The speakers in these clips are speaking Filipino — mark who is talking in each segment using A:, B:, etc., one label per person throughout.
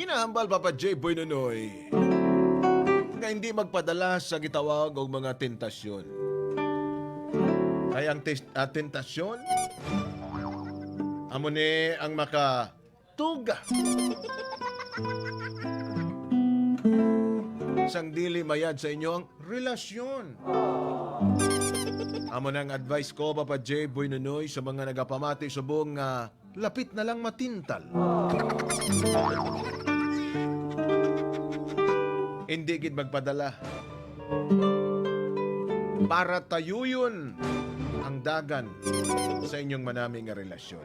A: Ginahambal Papa J. Boy Nonoy nga hindi magpadala sa gitawag og mga tentasyon. Kaya ang tentasyon amo ni ang makatuga sang dili mayad sa inyong relasyon. Amo nang advice ko Papa J. Boy Nonoy sa mga nagapamati subong nga lapit na lang matintal. Hindi gid magpadala. Para tayuyon ang dagan sa inyong manaming nga relasyon.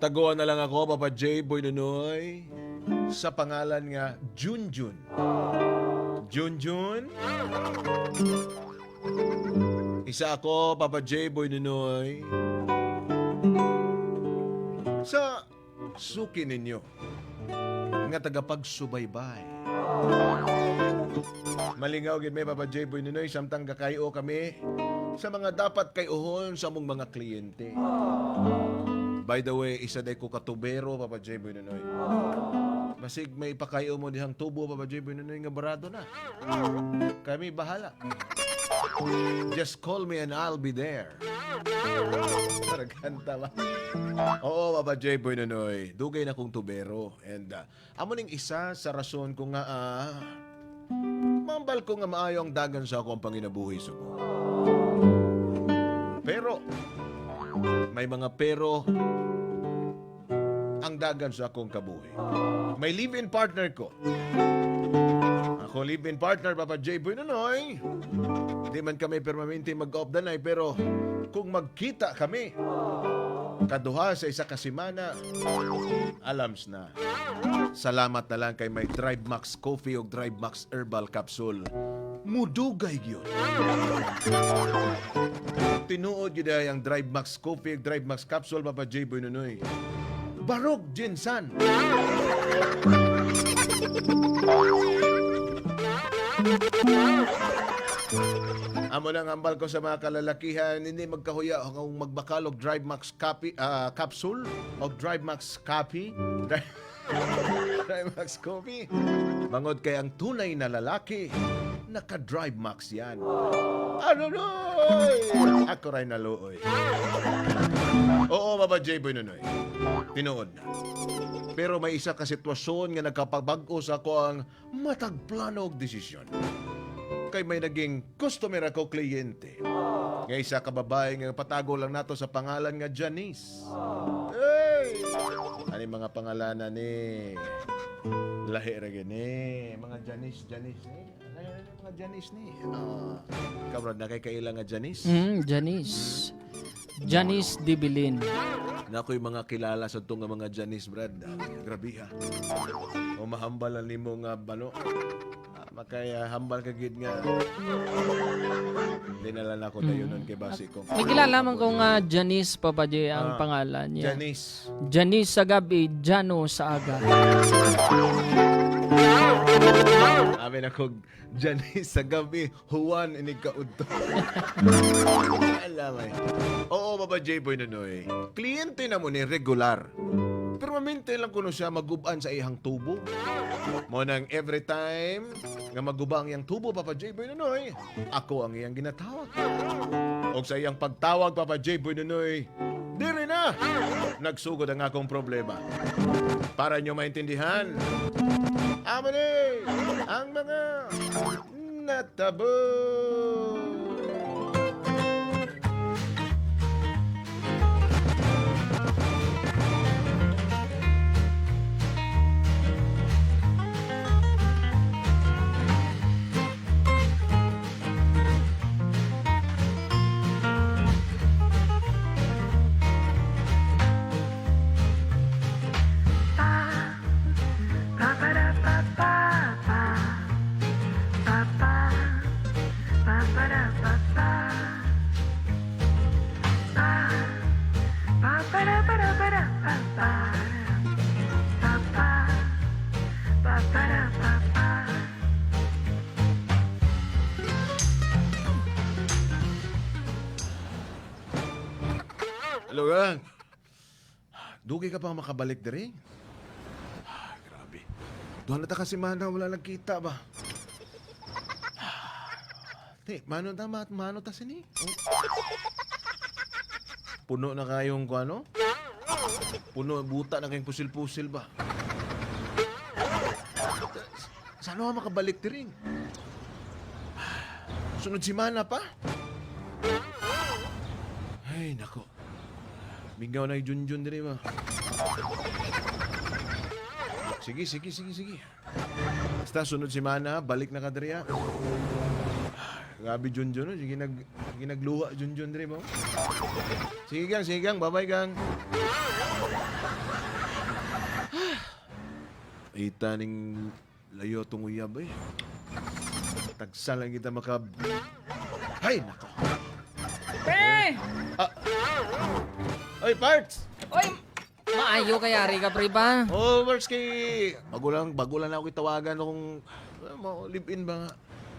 A: Taguan na lang ako, Papa J. Boy Nonoy, sa pangalan nga Junjun. Junjun? Isa ako, Papa J. Boy Nonoy, sa suki ninyo nga tagapagsubaybay. Malingaw gid may Papa J. Boy Nonoy samtang gakayo kami sa mga dapat kayuhon sa among mga kliyente. By the way, isa day ko katubero Papa J. Boy Nonoy. Masig may pakayo mo dihang tubo Papa J. Boy Nonoy nga barado na. Kami bahala. Just call me and I'll be there. Paraganta ba? Oo, Papa J. Boy Nonoy. Dugay na kong tubero. And amo ning isa sa rason ko nga mambal ko nga maayo ang dagan sa ako ang panginabuhi sugo. Pero may mga pero ang dagan sa akong kabuhi. May live-in partner ko. Ako live-in partner Papa J. Boy Nonoy. Di man kami permanente mag-off the night, pero kung magkita kami kaduha sa isa ka semana, alams na. Salamat na lang kay may Drive Max Coffee o Drive Max Herbal Capsule. Mudugay yun. Tinuod yun ay ang Drive Max Coffee o Drive Max Capsule, Papa J. Boy Nonoy. Barog Jinsan. Amo lang ambal ko sa mga kalalakihan, hindi magkahuya kung magbakalog Drive Max capsule o Drive Max Coffee. Drive Max Coffee. Mangod kay ang tunay na lalaki, naka-Drive Max yan. Ano noy? Ako rin naluoy. Oo, Papa J. Boy Nonoy. Tinuod na. Pero may isa ka sitwasyon nga nagkapabag-o sa ako ang matagplano og desisyon. Kay may naging customer ako kliyente. Nga isa ka babae nga patago lang nato sa pangalan nga Janice. Hey! Ano mga pangalanan ni? Lahi ra gini. Mga Janice ni. Lahi ra mga Janice ni. Kabrad na kay kailang nga Janice?
B: Janice. Janice Dibilin.
A: Na ako'y mga kilala sa itong mga Janice, Brad. Grabe ha. O mahambalan ni mo nga bano. Makaya hambal ka gid nga. Dinala na ko tayo nun kay basi ko.
B: May kilala man ko nga Janice Papa J ang pangalan niya.
A: Janice.
B: Janice sa gabi, Jano sa aga.
A: Amin ako, Janice sa gabi, Juan inigkaudto. Alam ay. Oo, Papa J. Boy Nonoy. Kliyente na mo ni regular. Permanente lang kuno siya magubaan sa ihang tubo. Mo nang every time nga magubang iyang tubo, Papa J. Boy Nonoy, ako ang iyang ginatawag. O sa iyang pagtawag, Papa J. Boy Nonoy, diri na! Nagsugod ang akong problema. Para nyo maintindihan, amane ang mga natabo. Hello, gang. Dugi ka pang makabalik diri? Grabe. Doon na ta kasi mana, wala nagkita ba? Te, mano ta sini? Oh. Puno na kayong ano? Puno, buta na kayong pusil-pusil ba? Saan ako makabalik diri? Sunod si Mana pa? Ay, nako. Mingaw na yung Junjun diri ba? Sige. Basta sunod si Mana, balik na ka diri ha. Grabe Junjun, no? Sige nagluha Junjun diri mo. Sige gang, bye-bye gang. Ita ning layo tong uyab eh. Tagsa lang kita Ay, nako.
B: Pre!
A: Oy, parts!
B: Oy! Maayo kaya rin ka, pre ba?
A: Oh, parts kay... Bago lang ako itawagan kung... live-in ba nga?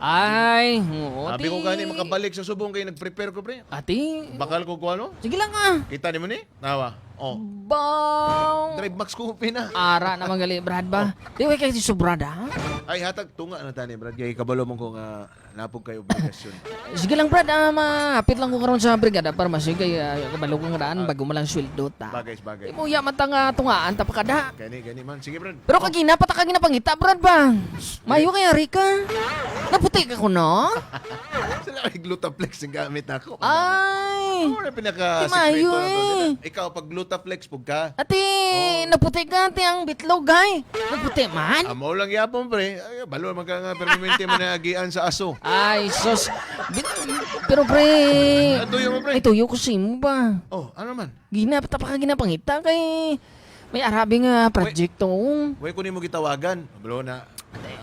B: Ay, oo.
A: Sabi ko gani makabalik sa subong kay nag-prepare ko, pre.
B: Ati,
A: Bakal ko ano?
B: sige lang ah.
A: Kita ni mo ni? Nawa. Oh.
B: Bang!
A: Drive Max Coffee na.
B: Ara naman gali, Brad ba? Di ba kayo si Sobrada?
A: Ay, hatag tunga na tani, Brad. Kay kabalo mo ko nga napog kayo obligasyon.
B: Sige lang, Brad. Mahapit lang ko karon sa brigada para masig kay kabalo kong daan bago mo lang sweldo ta.
A: Bagay.
B: Imo ya matang tungaan ta pakada.
A: Gani man. Sige, Brad.
B: Pero kagina patakagina pangita, Brad ba? Mayo kaya Rika. Naputi ka ko no?
A: Sila kay Glutaplex ang gamit ako.
B: Ay!
A: Ano na pinaka-secreto
B: Mayo
A: na to?
B: eh.
A: Ikaw, pag Glutaplex, pug ka.
B: Ati, naputi ka ati ang bitlog ay. Naputi man?
A: Amo lang yapon, pre. Ay, balo man ka nga, permanente mo na agian sa aso.
B: Ay, sos. Pero pre,
A: Tuyo mo, pre.
B: ay tuyo ko si mo ba?
A: Oh, ano man?
B: Ginapangita kay may arabi nga project to.
A: Huwag ko ni mo gitawagan. Balo na.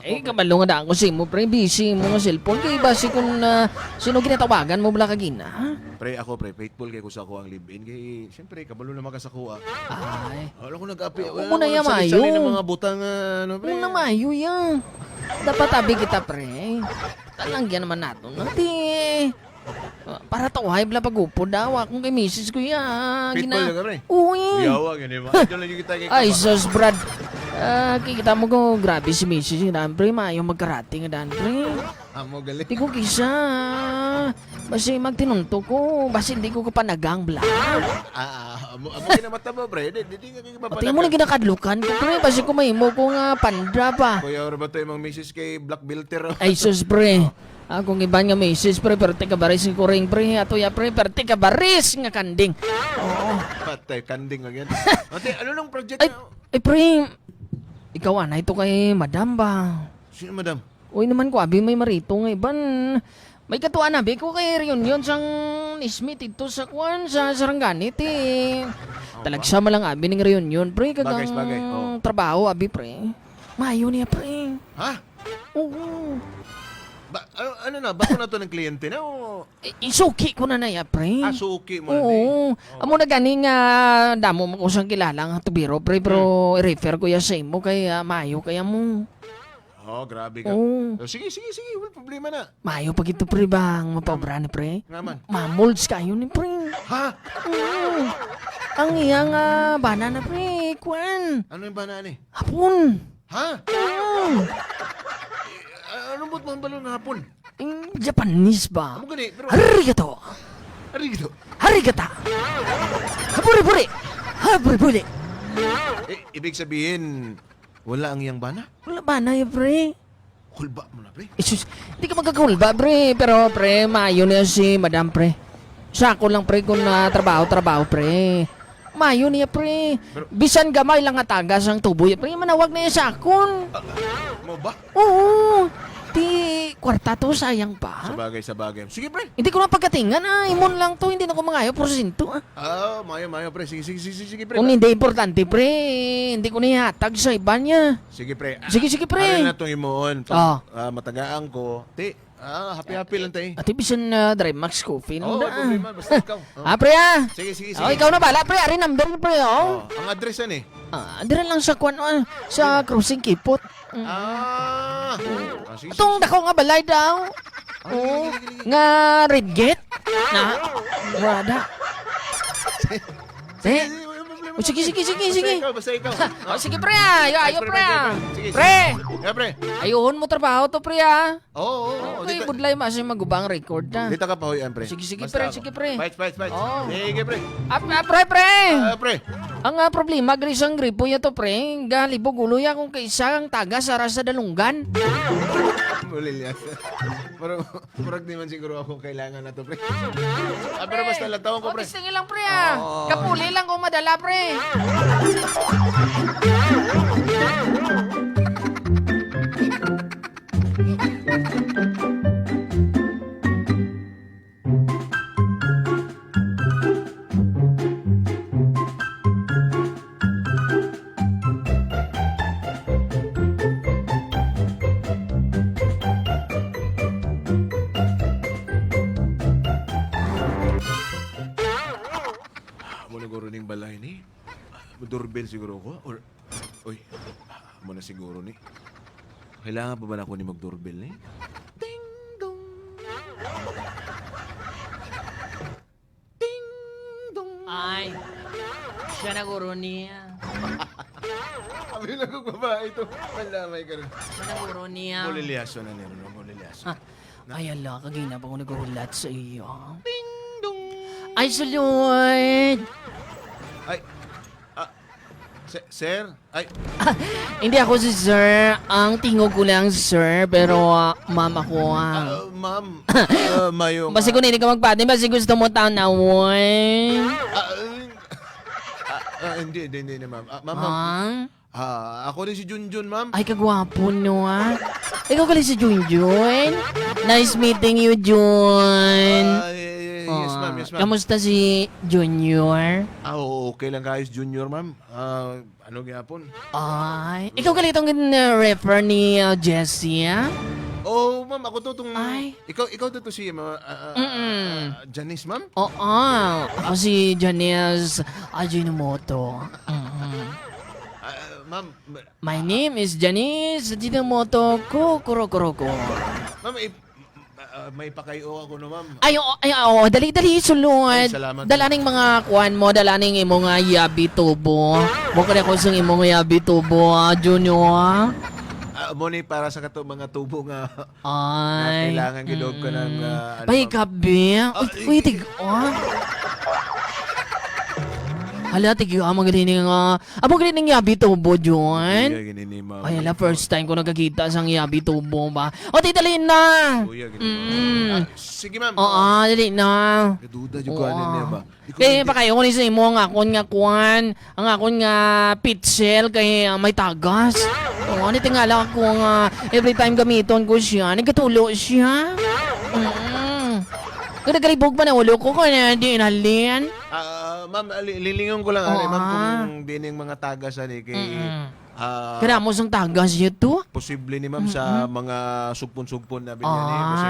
B: Eh, kabalo nga daan ko si mo, pre. Busy mo nga cellphone. Kaya basi kung sino ginatawagan mo bala kagina.
A: Pre, ako, pre. Faithful kay ko sa ako ang live-in. Kay, siyempre, kabalo naman ka sa kuha.
B: Ay,
A: Wala ko nag-api.
B: Oo na yan, Mayo.
A: ng mga butang, ano, pre.
B: kung namayo yan. Dapat tabi kita, pre. Talangyan naman nato. Nati, para tawahay bala pag-upo daw. Kung kay misis ko yan.
A: Faithful ka, pre.
B: Uy.
A: Yawa, ganyan ba? Ito lang yung kita kay
B: Ay, sos, Brad. Kikita mo ko, grabe si misis yung daan, pre. Maayong magkarating nga daan, pre.
A: Amo, galit.
B: Di ko kisa. Basi magtinunto ko. Basi hindi ko kapanagang bla.
A: Amo kinamata mo, pre. Hindi ka kikipapanagan.
B: Pati mo na ginakadlukan ko, pre. Basi kumahimo ko nga pandra pa.
A: Kuya, ano ba ito yung mga misis kay Black Bilter?
B: Ay, sus, pre. Kung iba nga misis, pre, pero tika baris ko ring, pre. Ato ya, pre, pero tika baris nga kanding. Oo.
A: Patay, kanding agad. Ate, ano nung project
B: Ay,
A: na?
B: pre. Ikaw, ito kay madam ba?
A: Sino, madam?
B: Uy naman ko, abi may marito nga iban. May katuan abi ko kay reunion sang Nismit ito sa kwan, sa Sarangani, ti. Talagsa mo lang abi ng reunion, pre. Kagang
A: Bagay, oh.
B: trabaho, abi, pre. Mayo niya, pre.
A: Ha?
B: Oo.
A: Ano na? Bago na to ng kliyente na? O...
B: Isuki ko na ya, pre.
A: Suki mo na
B: Oo. Amo na gani nga damo mo ko sang kilala nga tubiro, pre. Pero i-refer ko ya sa imo kay mayo kaya mo.
A: Oh, grabe ka.
B: Oo.
A: Sige. Wala problema na.
B: Mayo pag ito, pre, bang mapabra ni, pre.
A: Nga man.
B: Mamolds kayo ni, pre.
A: Ha?
B: Oo. Ang iyang banana, pre. Kwan.
A: Ano yung banana ni?
B: Hapon.
A: Ha?
B: Oo.
A: Ano mo't mga balon ng hapon?
B: Yung Japanese ba?
A: Amo gani, pero...
B: Arigato.
A: Arigito.
B: Arigata. Hapuri-puri. Hapuri-puri.
A: Ibig sabihin, wala ang iyang bana?
B: Wala ba na yun, pre?
A: Kulba mo na, pre.
B: Isus, hindi ka magkakulba, pre. Pero, pre, mayo na si madam, pre. Sako lang, pre, kung trabaho, pre. Mayo niya, pre. Bisan gamay lang nga tagas ang tuboy, pre. Manawag na yung sakon.
A: Mo ba?
B: Oo. Di, kwarta to, sayang pa.
A: Sa bagay. Sige, pre.
B: Hindi ko na pagkatingan, imon lang to. Hindi na ko mangayo, porsinto,
A: Mayo, pre. Sige, pre.
B: Kung hindi importante, pre, hindi ko nihatag sa iba niya.
A: Sige, pre.
B: Sige, pre.
A: Ano na itong imuon?
B: Oh.
A: Matagaan ko. Happy lang tayo.
B: Ati bisan Drive Max Coffee.
A: Oo, problema. Basta ikaw.
B: Pre,
A: Sige.
B: Oh, ikaw na bala, pre. Ari number, pre, oh.
A: Ang address yan eh.
B: Dira lang sa kwan, sa Cruising Kipot.
A: Sige.
B: Itong dako nga balay daw. Oo. Nga Red Gate. Na, wala. Pre. O, sige.
A: Basta ikaw.
B: O, sige, pre, ayo, pre.
A: Sige.
B: Pre,
A: Yeah, pre.
B: ayuhon mo trabaho to, pre, ah.
A: Oo.
B: Okay, budlay masih magubang record na.
A: Dito ka pa, hoy, pre.
B: Sige,
A: Basta
B: pre,
A: ako.
B: sige, pre.
A: Fight.
B: Oo.
A: Sige, pre.
B: Pre.
A: Pre.
B: Ang problema, grisang gripo ya to, pre. Galibog ulo ya kung kaisa ang taga sa rasa dalunggan.
A: Mulilyas. Pero, murag di man siguro ako kailangan na to, pre. Pero basta latawan ko, pre.
B: Tingin lang, pre, ah. Kapuli lang kung madala, pre.
A: Muna siguro ning balay ni. Doorbell siguro ko. Or, uy, muna siguro ni. Kailangan pa ba na ako ni mag-doorbell ni? Ding dong. Ding dong.
B: Ay, siya na guro niya.
A: Kami lang kong babae ito. Malamay ka rin.
B: Siya na guro niya.
A: Mulilyaso na niya. Mulilyaso.
B: Ay, ala, kagina pa ako nagulat sa iyo.
A: Ding dong.
B: Ay, salud!
A: Ay, sir? Ay,
B: Hindi ako si sir. Ang tingog ko lang, sir. Pero, ma'am ako,
A: ma'am. Mayong...
B: Basi kung hindi ka magpati, basi gusto mo tanawin.
A: Hindi, ma'am. Ma'am, ako din si Junjun, ma'am.
B: Ay, kagwapo, no, Ikaw gali si Junjun. Nice meeting you, Jun.
A: Yes, ma'am.
B: Kamusta si Junior?
A: Okay lang guys, Junior, ma'am. Ano gyapon?
B: Ay, ikaw gali itong refer ni Jessie,
A: Oh, ma'am, ako to tong...
B: Ay.
A: Ikaw to si Janice, ma'am?
B: Oo, ako si Janice Ajinomoto.
A: Ma'am,
B: My name is Janice Ajinomoto Kukuroko.
A: ma'am, may pakayo ako no, ma'am.
B: Ay, dali, sulod.
A: Ay, salamat.
B: Dalaning mga kuan mo, dalaning imo nga yabi tubo. Bukod ako sa imo nga yabi tubo, Junior.
A: Muni para sa kato mga tubo nga
B: Ay.
A: kailangan gidog ko ng...
B: Bay, gabi. Uy, tig, Hala, tigyo, magaling nga. Magaling yabi tubo, Jun.
A: Kuya, ginini, ma'am.
B: Ay, hala, first time ko nakakita sang yabi tubo ba. O, titalin na.
A: Kuya, ginini. Sige, ma'am.
B: Oo, dali na.
A: Kaduda yung kuhanin niya ba?
B: Kaya pa kayo kunin sa imo ang akon nga kuan, ang akon nga pitchel kay may tagas. Oo, ni tingala ko nga every time gamiton ko siya, nagkatulo siya. Kada galibog pa na ulo ko na di inhalin.
A: Ma'am, lilingon ko lang, ma'am, kung dining mga tagas ani kay...
B: Kada mo sang tagas yun
A: Posible ni ma'am sa mga sugpon-sugpon na binyan eh. Kasi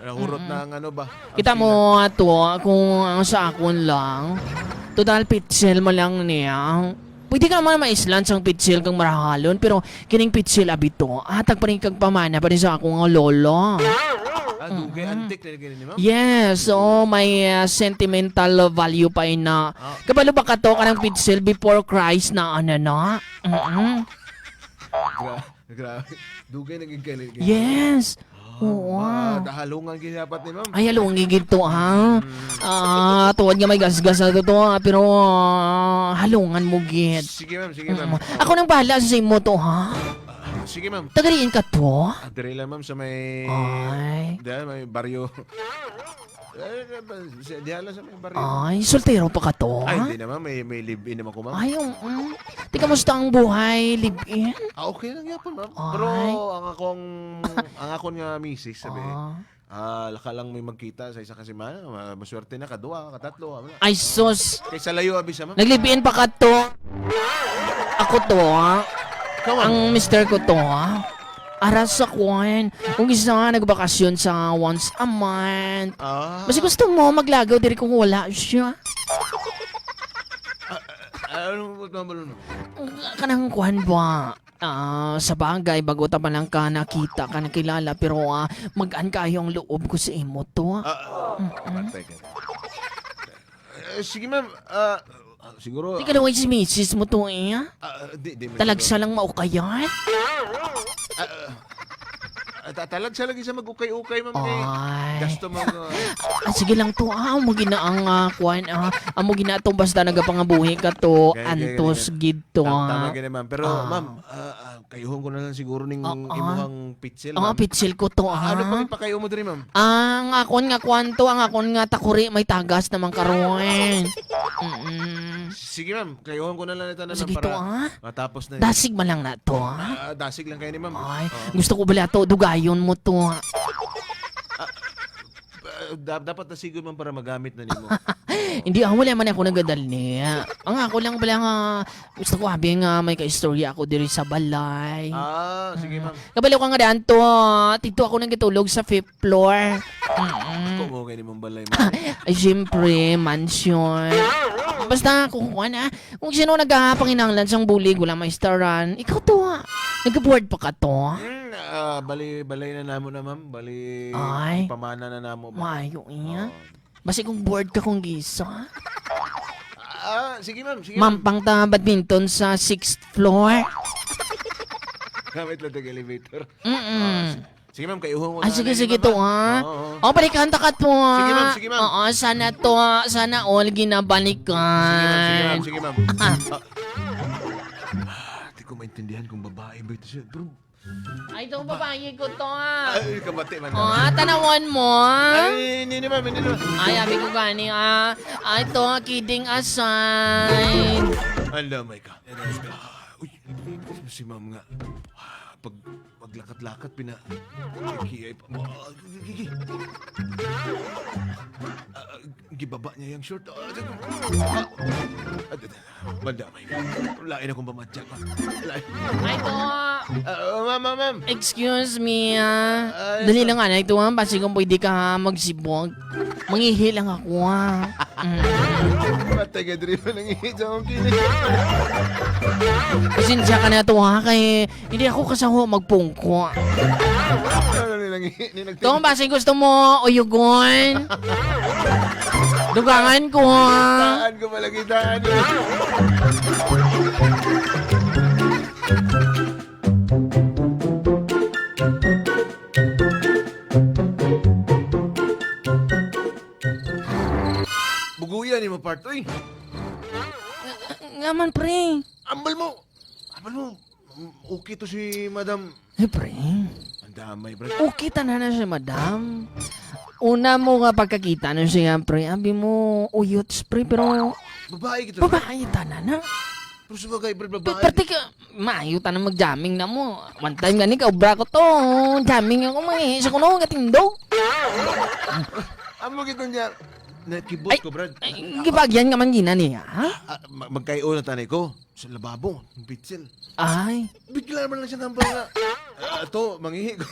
A: nahurot na ang ano ba?
B: Kita mo ato, kung ang sa akon lang, total pitchel mo lang niya. Pwede ka naman maislan sang pitchel kang marahalon, pero kining pitchel abito, atag pa rin kag pamana pa rin sa akong lolo.
A: Dugay, antik na ganyan ni ma'am?
B: Yes, may sentimental value pa ina. Kabalo ba ka to ka ng pitchel before Christ na ano na?
A: Grabe. Dugay naging ganyan.
B: Yes. Oo.
A: Dahalungan ginapat ni ma'am.
B: Ay, halong gigit to, ha? Tuwad nga may gasgas na to, pero halungan mo git.
A: Sige ma'am.
B: Ako nang bahala sa imo to, ha?
A: Sige ma'am.
B: Tagaliin ka to?
A: Dire lang ma'am sa may...
B: Ay.
A: Dahil may baryo. Diyan lang sa may baryo.
B: Ay, soltero pa ka to,
A: Ay,
B: ha?
A: hindi naman. May live-in naman ko ma'am.
B: Ay, Di kamusta ang buhay, live-in?
A: Okay lang yapon ma'am.
B: Ay.
A: Pero ang akong nga misis, sabi, laka lang may magkita sa isa kasi man, maswerte na, kadua, katatlo.
B: Ay, sus.
A: Kaysa layo, abisa ma'am.
B: Naglive-in pa ka to? Ako to, ha?
A: Kawan.
B: Ang mister ko to, ha? Aras sa kwan. Kung isa nga nagbakasyon sa once a month. Kasi gusto mo maglagaw diri kung wala siya.
A: Ano mo?
B: Kanang kwan ba? Sa bagay, bago ta pa lang ka nakita ka nakilala, pero mag-an kayo ang loob ko sa imo to.
A: Sige ma'am, siguro...
B: Di ka naway si misis mo to eh.
A: Di man
B: Talagsa lang maukayan.
A: Talag siya lagi sa mag-ukay-ukay, ma'am.
B: Ay.
A: Gasto mag...
B: Sige lang to amo gina ang kuan amo gina to basta nagapangabuhi ka to
A: Gaya,
B: antos
A: gaya.
B: gid to.
A: Tama ganyan, ma'am. Pero, ma'am, kayuhon ko na lang siguro ning imuhang pitsil, ma'am.
B: Pitsil ko to
A: Ano pa ipakayo mo diri, ma'am?
B: Ang akon nga kwanto, ang akon nga takuri may tagas naman karon.
A: Sige, ma'am. Kayuhon ko na lang ito na, ma'am,
B: Sige to
A: para matapos na.
B: Dasig man lang na to
A: Dasig lang kayo ni, ma'am.
B: Ay, gusto ko bala to dugayon mo to.
A: Dapat na siguro, ma'am, para magamit na nimo.
B: Hindi wala man ako nagadali. Ang ako lang bala nga gusto ko habi nga may kaistorya ako diri sa balay.
A: Sige, ma'am.
B: Kabalo ka nga daan to. Tito ako nang gitulog sa 5th floor.
A: Ako mo kayo ni mong balay, ma'am.
B: Ay, siyempre, mansion. Basta, kukuha na. Kung sino nagpapanginanglan sang bulig, wala maistaran, ikaw to nag-board pa ka to.
A: Balay na namo na, ma'am.
B: Ay.
A: Pamana na namo.
B: Mayo iya. Basi kung board ka kung gisa.
A: Sige, ma'am. Sige, ma'am.
B: Mampang ta badminton sa 6th floor.
A: Gamit lang yung elevator. Sige, ma'am. Kayuhon ko na.
B: Sige to
A: Oo.
B: balikan ta ka to
A: Sige, ma'am. Sige, ma'am.
B: Oo, sana to. Sana all ginabalikan.
A: Sige, ma'am. Hindi ko maintindihan kung babae ba ito siya. Pero,
B: Ay, itong babae ko to
A: ay, kamati man.
B: tanawan mo
A: Ay, hindi naman.
B: Ay, abi ko gani Ay, ito, kidding aside.
A: Alamay ka. Uy, si ma'am nga. Pag maglakat-lakat, kiyay pa. Gigi. Gibaba niya yung short. Bandamay ka. Lain akong bamatyak.
B: Ay, ito.
A: Ma'am.
B: Excuse me, Dali lang nga, ito basi kung pwede ka magsibog. Mangihi lang ako,
A: Patay ka diri pa nang ihit sa akong kinig.
B: Pasensya ka na ito, kaya hindi ako kasaho magpungko.
A: Ano nilang ihit?
B: Ito, basi gusto mo uyugon. Dugangan ko,
A: Saan ko malagitaan? Buguyan ni mo, part. Uy,
B: Ngaman, pre.
A: ambal mo. Okay to si madam.
B: Pre.
A: Ang damay, bro.
B: Okay, tanan na siya, madam. Una mo nga pagkakita na siya, pre. Abi mo, uyots, pre, pero
A: Babae kita.
B: babae tanan na.
A: Pero sa bagay, bro, babae.
B: Pati ka, maayo tanan mag-jamming na mo. One time gani ka, obra ko to. Jamming ako, sa kuno, katindog.
A: Amo kita niya. Nakibot ko, Brad.
B: Gibagyan ka man gina niya, ha?
A: Magkayo na tanay ko. Sa lababo, yung pitsil.
B: Ay,
A: Bigla naman lang siya nambal nga. Ito, mangihi ko.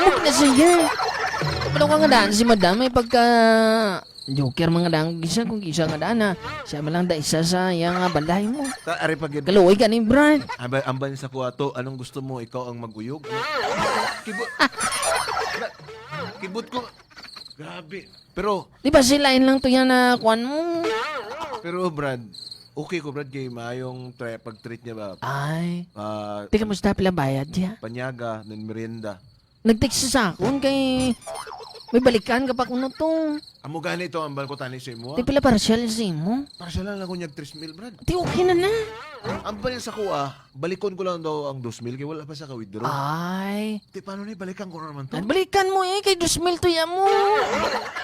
B: amok na siya. Ano ka nga daan si madam, may pagka... Joker mga daan, kung kisa nga daan na. Siya malang da isa sa yang balay mo.
A: Ari pag
B: Kaluoy ka ni Brad.
A: ambal sa kuwato, anong gusto mo? Ikaw ang maguyog? Kibot. Kibot ko. Grabe. Pero,
B: Di ba silain lang to yan na kuan mo?
A: Brad, okay ko, Brad, kay maayong pag-treat niya ba?
B: Ay,
A: Ah,
B: di ka mo pala bayad siya.
A: panyaga, ng merienda.
B: Nag-text siya sa akon kay... May balikan ka pa kuno to.
A: Amo gani ito, ambal ko tani sa imo.
B: Di pala partial sa mo.
A: Para siya lang ako niyag 3,000, Brad.
B: Di okay na na.
A: Ambal sa kuha, balikon ko lang daw ang 2,000, kaya wala pa sa ka-withdraw.
B: Ay,
A: Di, paano na balikan ko na naman to?
B: balikan mo kay 2,000 to yan mo.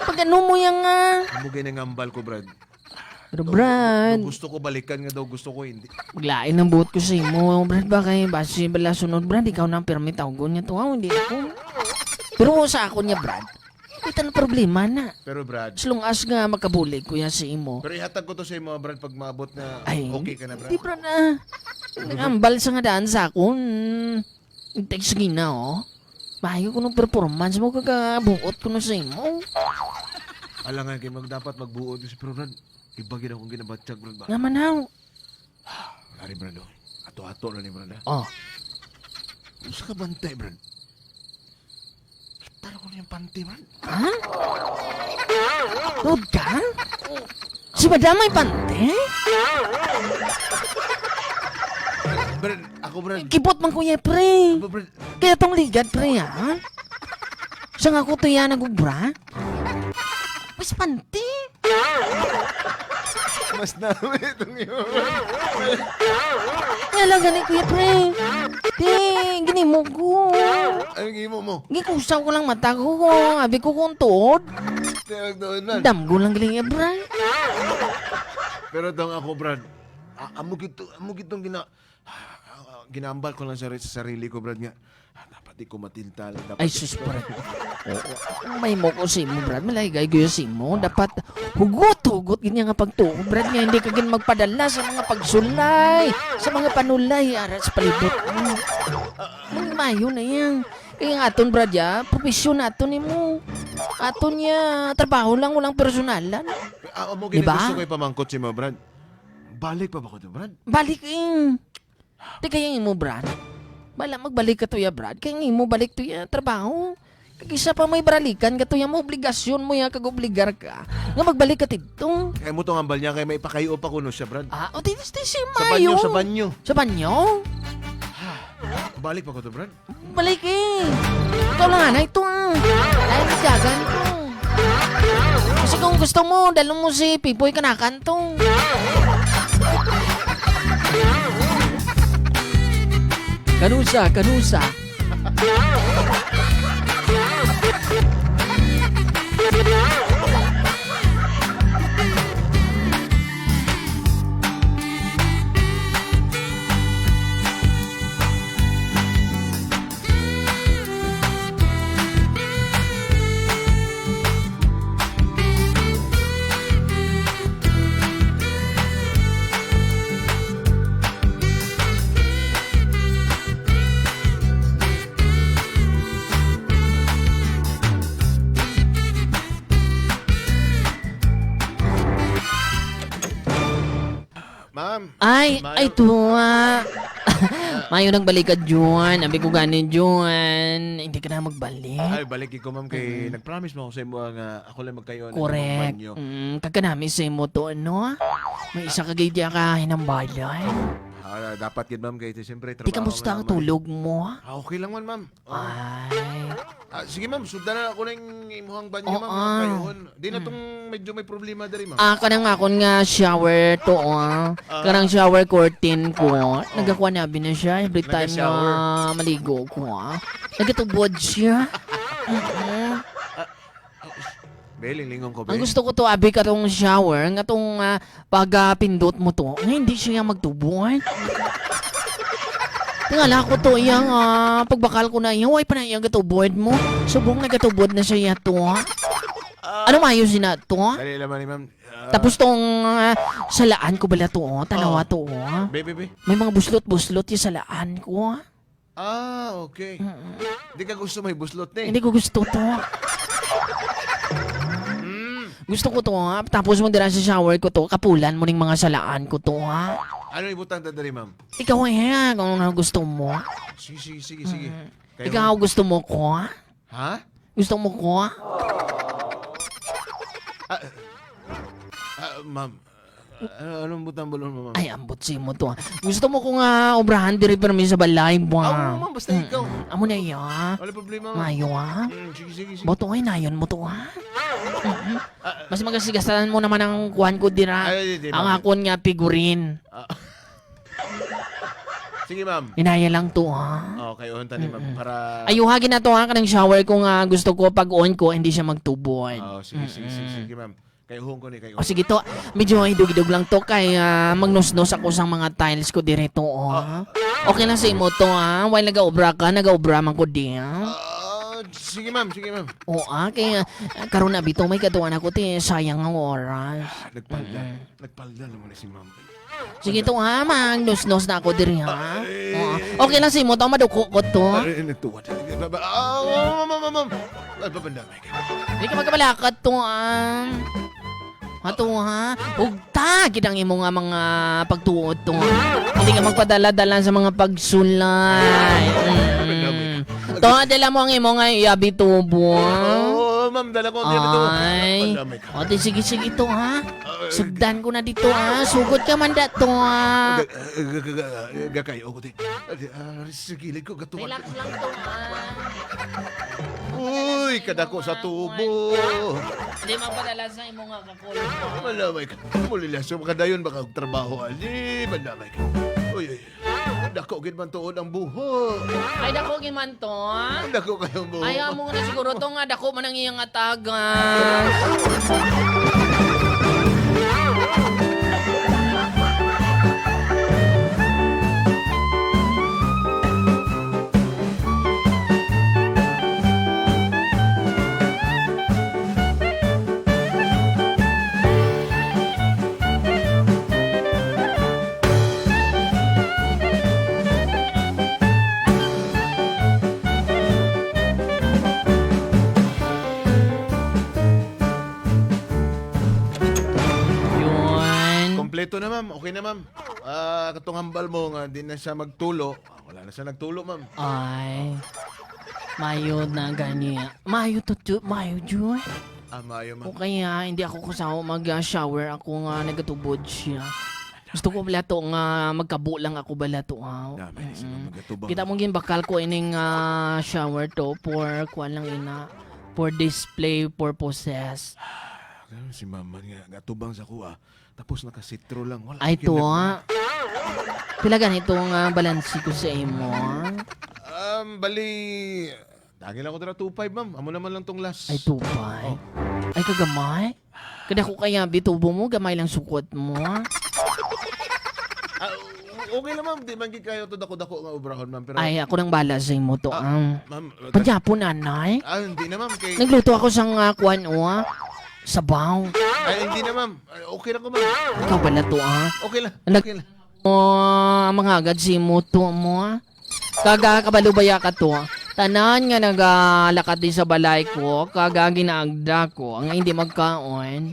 B: Pag ano mo yan nga.
A: Amo gani ng ambal ko, Brad.
B: Pero Brad,
A: Gusto ko balikan nga daw, gusto ko hindi.
B: maglain ng buot ko sa imo. Brad ba kay basi bala sunod Brad, ikaw na ang permit tawgon niya to. Hindi ako. Pero sa ako niya Brad, ito na problema na.
A: Pero Brad,
B: As long as nga makabulig ko yan sa imo.
A: pero ihatag ko to sa imo, Brad, pag maabot na
B: Ay,
A: okay ka na, Brad.
B: Di Brad na. Nangambal sa nga daan sa akon. Text gina Bayo ko ng performance mo kakabuot ko na sa imo.
A: Alangan kayo dapat magbuod kasi pero Brad, ibagin akong ginabatsyag, Brad ba?
B: Nga manaw.
A: Ari, Brad, ato-ato na ni Brad, ha?
B: Oh,
A: Gusto ka bantay, Brad? Tara ko na yung panty, Brad.
B: ha? Huwag ka? Si madam may pante? pre.
A: Brad, ako Brad.
B: Kipot man kuya pre.
A: Brad,
B: Kaya tong ligad pre ha. Siya nga ko to yan nagubra. Mas panti.
A: mas namin itong yun.
B: Kaya lang ganit kuya pre. Di, ginimo ko.
A: Anong gimo mo?
B: Gikusaw ko lang mata ko. Abi ko kung tuod.
A: Tiyag doon Brad.
B: Damgo lang galing bra.
A: Pero tong ako Brad, amo gitong ginambal ko lang sa sarili ko Brad nga. Dapat di ko matintal. Dapat
B: Ay sus pre. Oo. May mo ko si mo Brad. Malayagay ko yung si mo. Dapat hugot ganyan nga pagtuod. Brad nga hindi ka gin magpadala sa mga pagsulay. Sa mga panulay. Aras palibot. Ang mayo na yan. Kaya nga aton Brad ya. Profesyon aton ni mo. Aton niya. Trabaho lang. Walang personalan.
A: Amo
B: Diba?
A: gusto ko ipamangkot si mo Brad. Balik pa ba ko to Brad?
B: Balik Di kaya mo Brad. Bala magbalik ka to ya Brad. Kaya mo balik to ya trabaho. Kagisa pa may baralikan ka to ya mo. Obligasyon mo ya kag-obligar ka. Nga magbalik ka dito.
A: Kaya mo tong ambal niya kaya may ipakayo pa ko no siya Brad.
B: O di si
A: Sa banyo,
B: Mayo.
A: sa banyo.
B: Sa banyo?
A: Balik pa ko to Brad.
B: Balik Ito lang na ito Dahil nagdagan ko. Kasi kung gusto mo, dalo mo si Pipoy Kanakan to. Kanusa.
A: Ma'am.
B: Ay
A: Mayo.
B: tuwa. Mayo nang balik ka, Juan. Abi ko ganin, Juan. Hindi ka na magbalik.
A: Ay, balik ko ma'am kay nag-promise mo ako sa imo nga ako lang magkayo ng
B: Correct.
A: banyo.
B: Kaganami sa imo to, ano? May isa ka gay ka hinambalay.
A: Dapat yun ma'am kay siyempre
B: Di ka
A: trabaho
B: musta ang
A: naman.
B: tulog mo?
A: Okay lang man ma'am.
B: Ay.
A: Sige ma'am, sundan na ako ng imuhang banyo
B: Oo.
A: ma'am. Kayuhon. Di na tong medyo may problema dali ma'am.
B: Kanang akon nga shower to, Kanang shower curtain ko. Nagakuha na na siya every time na
A: Nag-shower.
B: maligo ko, Nagatubod siya.
A: Lingon ko ba?
B: Ang gusto ko to, abi ka tong shower, nga tong pag-pindot mo to, nga hindi siya magtubon. Tingala ko to, iyang pagbakal ko na iyang, way pa na iyang gatubod mo. Subong nagatubod na siya to, Ano mayo na to,
A: Dali naman ni ma'am.
B: Tapos tong salaan ko bala to, tanawa to,
A: Baby.
B: May mga buslot-buslot yung salaan ko,
A: Okay. Di ka gusto may buslot eh.
B: Hindi ko gusto to. Gusto ko to, Tapos mo dira sa shower ko to, kapulan mo ning mga salaan ko to,
A: Ano ibutang dali ma'am?
B: Ikaw kung ano gusto mo.
A: Sige.
B: Ikaw gusto mo ko,
A: Ha?
B: Gusto mo ko?
A: Ma'am. Anong butang balon mo ma'am?
B: Ay, ambot si mo to. Gusto mo ko nga obrahan diri permi sa balay mo.
A: Ma'am, basta ikaw.
B: Amo na iya.
A: Wala problema ma'am.
B: Mayo
A: Sige.
B: Boto ay nayon mo to Mas magasigasan mo naman ang kuhan ko dira.
A: Ay, di,
B: Ang
A: ma'am.
B: akon nga figurin.
A: Sige ma'am.
B: Inaya lang to
A: Okay, unta ni ma'am para...
B: Ayuhagin na to kanang shower ko nga gusto ko pag on ko hindi siya magtubon.
A: Sige ma'am. Kayuhon ko ni kayo.
B: O sige to, medyo hidug-hidug lang to kay magnusnos ako sa mga tiles ko dirito Okay lang sa imo to While nagaobra ka, nagaobra man ko di
A: Sige ma'am.
B: kay karon na bito may katuan ako ti sayang ang oras.
A: Nagpalda naman si ma'am.
B: Sige to magnusnos na ako diri Okay lang sa imo to, maduko ko to.
A: Nagtuwa. Ma'am. Ay, babanda.
B: Hindi ka magkabalakad to Ato Ugta gidang imo nga mga pagtuot to Hindi ka magpadala-dala sa mga pagsulay. To, dala mo ang imo nga iabi tubo.
A: ma'am, dala ko dito.
B: Ay.
A: Madamay ka.
B: O, di sige to, ha? Sugdan ko na dito, ha? Sugod ka man dato, ha?
A: Gakayo ko din. Sa gilid ko, gatuan.
B: Relax lang to, ha?
A: Uy, kadako sa tubo.
B: Hindi mapadala sa imo nga kakulong mo.
A: Malamay ka. Mulila sa mga dayon baka trabaho. Ali, malamay ka. Uy, dako gid man tuod ang buho.
B: Ay, dako man to, ha?
A: Dako kayong buho.
B: Ay, amo na siguro to nga, dako man ang iyang atagan. Yun.
A: Kompleto na ma'am. Okay na ma'am. Katong hambal mo nga di na siya magtulo. Wala na siya nagtulo ma'am.
B: Ay, mayo na ganyan. Mayo to, mayo, Joy.
A: Mayo
B: O
A: ma'am.
B: kaya hindi ako kasama mag-shower. Ako nga nagatubod siya. Gusto ko bala to nga magkabo lang ako bala to, ha?
A: Dami na siya magatubang.
B: Kita mo bakal ko ining shower to for kuan lang ina. For display purposes.
A: Si mama nga gatubang sa kuha. Tapos nakasitro lang. Wala.
B: Ay to, ha? Pila ganito nga balansi ko sa imo.
A: Bali... Dagi lang ko dira 2.5 ma'am. Amo naman lang tong last.
B: Ay, tupay. Ay, kagamay. Kada ko kaya bitubo mo, gamay lang sukot mo.
A: Okay lang ma'am. Di man gid kayo to dako-dako nga obrahon ma'am. Pero...
B: Ay, ako nang bala sa imo to.
A: Ma'am...
B: Panyapo nanay.
A: hindi na ma'am. Kay...
B: Nagluto ako sa kuan o, ha? Sabaw.
A: Ay, hindi na ma'am. Okay lang ko ma'am.
B: Ikaw ba na to, ha?
A: Okay lang.
B: Nag-
A: Okay lang.
B: Mga agad si mo to mo, ha? Kaga kabalubaya ka to. Tanan nga nagalakad din sa balay ko, kaga ginaagda ko, ang hindi magkaon.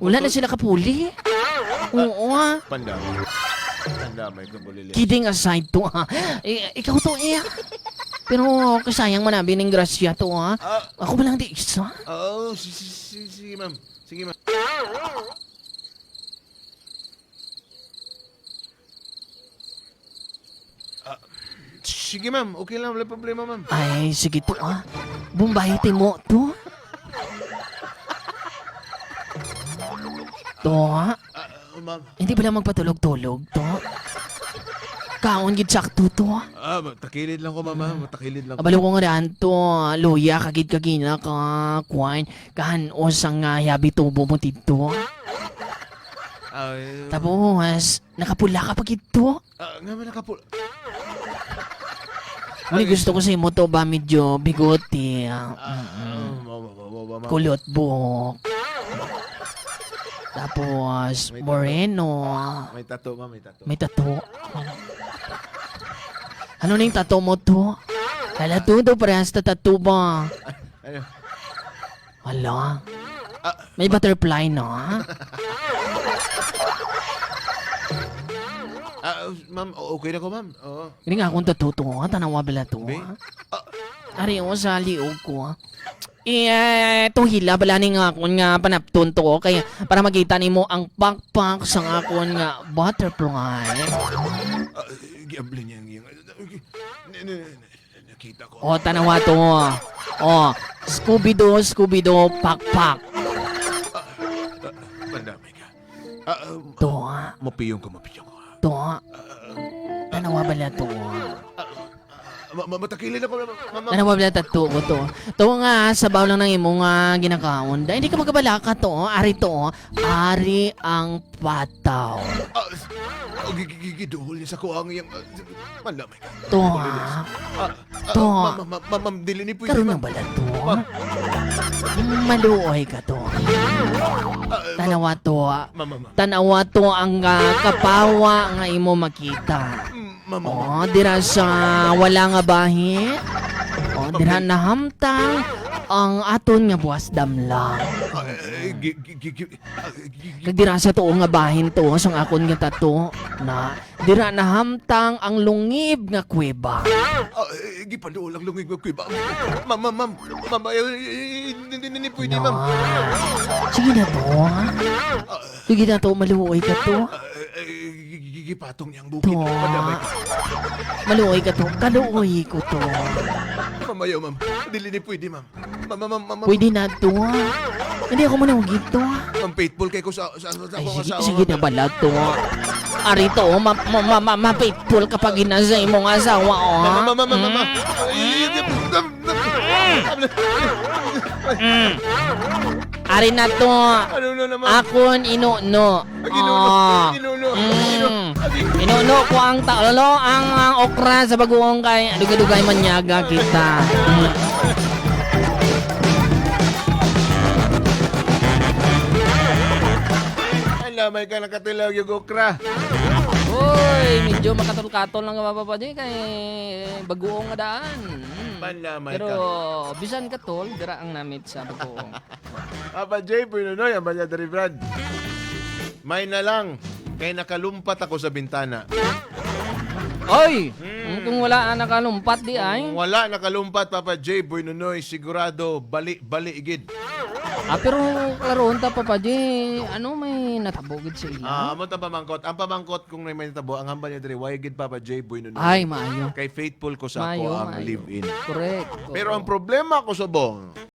B: Wala na sila kapuli. Oo, ha?
A: Pandamay. Pandamay ka bulili.
B: Kidding aside to, ha? Ikaw to, Pero kasayang manabi ng grasya to, ha? Ako ba lang di isa?
A: Oo, sige ma'am. Sige ma'am. Sige ma'am, okay lang, wala problema ma'am.
B: Ay, sige to, ha? Bumbayite mo to? To, ha?
A: Ma'am.
B: Hindi ba lang magpatulog-tulog to? Kaon gid sakto to.
A: Matakilid lang ko mama, matakilid lang ko.
B: Kabalo ko nga daan to, luya kagid kagina ka kuan kahanos ang yabi tubo mo dito. Tapos nakapula ka pa gito.
A: Nga man nakapul...
B: Muli gusto ko sa imo to ba medyo bigote. Kulot buhok. Tapos moreno.
A: May tato ma'am, may tato.
B: May tato. Ano na yung tato mo to? Hala to, parehas na tato ba?
A: Ano?
B: Hala. May butterfly na.
A: Ma'am, okay na ko ma'am. Oo.
B: Hindi nga akong tato to. Tanawa bala to.
A: Be?
B: Ari o sa liog ko. Tuhila bala ni nga akong nga panapton to. Kaya para makita ni mo ang pakpak sa akong nga butterfly.
A: Gambling yan. Nakita ko.
B: O, tanawa to. O, Scooby-Doo, pakpak.
A: Pandamay ka.
B: To,
A: Mapiyong ko.
B: to. Tanawa bala to.
A: Matakilid ako ma'am.
B: Tanawa bala tato ko to. To nga, sabaw lang ng imo nga ginakaon. Dahil hindi ka magkabala ka to. Ari to. Ari ang pataw.
A: Gigiduhol niya sa kuhang yung... Pandamay ka.
B: To, To.
A: Ma'am, dili ni po
B: karoon na bala to. Maluoy ka to. Tanawa to.
A: Ma'am.
B: Tanawa to ang kapawa nga imo makita.
A: Ma'am.
B: O, dira sa wala nga bahi. O, dira na hamtang. ang aton nga buwas damlang. Kagdira sa tuo nga bahin to sang akon nga tato na dira nahamtang ang lungib nga kuweba.
A: Gipanulang lungig ko ba? Ma'am, hindi pwede, ma'am.
B: Sige na to. Sige na to, maluoy ka to.
A: Gipatong niyang bukid.
B: To.
A: Madamay ka.
B: Maluoy ka to. Kaluoy ko to.
A: Mamayo, ma'am. Dili ni pwede, ma'am. Ma'am.
B: Pwede na to. Hindi ako manawagit to.
A: Ma'am, faithful kay ko sa
B: Ay,
A: akong
B: sige,
A: asawa.
B: sige na bala to. Ari to, ma-faithful kapag inasay mong asawa, oh.
A: Ma'am.
B: Ari na to.
A: Ano na naman?
B: Akon inuno.
A: Ginuno.
B: Inuno ko ang taolo, ang okra sa bagoong kay dugay-dugay manyaga kita.
A: Alamay ka nakatilaw yung okra.
B: Uy, medyo makatol-katol lang ka pa di kay bagoong nga daan.
A: Panlamay
B: Pero
A: ka.
B: bisan ka tol, dira ang namit sa bagoong.
A: Papa J, Pinonoy, ang banya dari Brad. May na lang, kay nakalumpat ako sa bintana.
B: Oy, kung wala ang nakalumpat di ay.
A: Kung wala nakalumpat, Papa J, Pinonoy, sigurado, bali igid.
B: Pero karon ta pa di, ano may natabogid sa ila?
A: Amo ang pamangkot. Ang pamangkot kung may tabo, ang hamba niya dari, why gid Papa J, Pinonoy.
B: Ay, maayo.
A: Kay faithful ko sa
B: Maayo,
A: ako ang
B: maayo.
A: live-in.
B: Correct.
A: Pero ang problema ko sa bong,